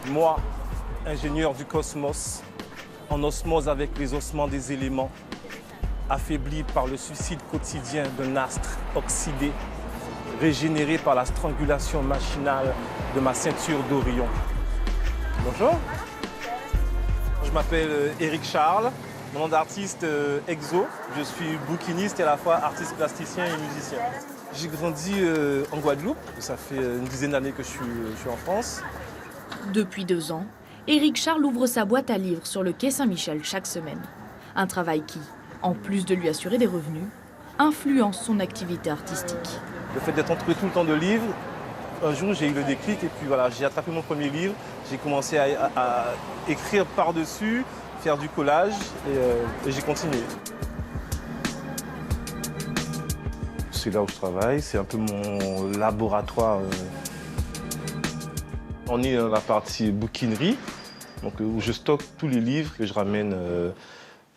Moi, ingénieur du cosmos, en osmose avec les ossements des éléments, affaibli par le suicide quotidien d'un astre oxydé, régénéré par la strangulation machinale de ma ceinture d'Orion. Bonjour. Je m'appelle Éric Charles, mon nom d'artiste Exo. Je suis bouquiniste et à la fois artiste plasticien et musicien. J'ai grandi en Guadeloupe, ça fait une dizaine d'années que je suis en France. Depuis 2 ans, Éric Charles ouvre sa boîte à livres sur le quai Saint-Michel chaque semaine. Un travail qui, en plus de lui assurer des revenus, influence son activité artistique. Le fait d'être entouré tout le temps de livres, un jour j'ai eu le déclic et puis voilà, j'ai attrapé mon premier livre, j'ai commencé à écrire par-dessus, faire du collage et j'ai continué. C'est là où je travaille, c'est un peu mon laboratoire. On est dans la partie bouquinerie, donc, où je stocke tous les livres que je ramène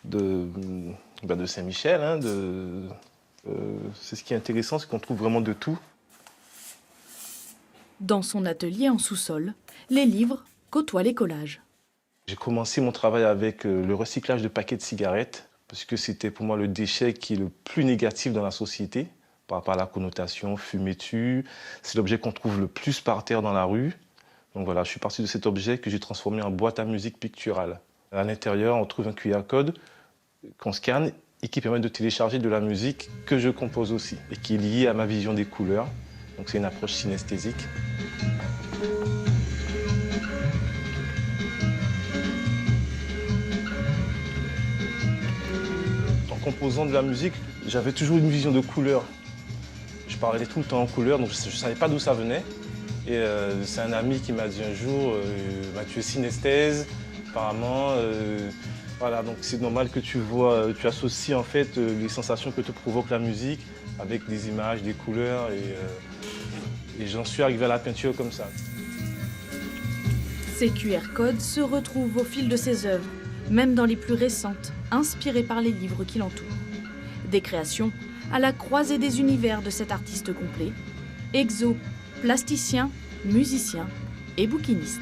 de Saint-Michel. Hein, c'est ce qui est intéressant, c'est qu'on trouve vraiment de tout. Dans son atelier en sous-sol, les livres côtoient les collages. J'ai commencé mon travail avec le recyclage de paquets de cigarettes, parce que c'était pour moi le déchet qui est le plus négatif dans la société, par rapport à la connotation, fumer tue. C'est l'objet qu'on trouve le plus par terre dans la rue. Donc voilà, je suis parti de cet objet que j'ai transformé en boîte à musique picturale. À l'intérieur, on trouve un QR code qu'on scanne et qui permet de télécharger de la musique que je compose aussi et qui est liée à ma vision des couleurs. Donc c'est une approche synesthésique. En composant de la musique, j'avais toujours une vision de couleurs. Je parlais tout le temps en couleurs, donc je ne savais pas d'où ça venait. Et c'est un ami qui m'a dit un jour, tu es synesthèse, apparemment. Voilà, donc c'est normal que tu associes en fait les sensations que te provoque la musique avec des images, des couleurs. Et j'en suis arrivé à la peinture comme ça. Ces QR codes se retrouvent au fil de ses œuvres, même dans les plus récentes, inspirées par les livres qui l'entourent. Des créations à la croisée des univers de cet artiste complet, exo, plasticien, musicien et bouquiniste.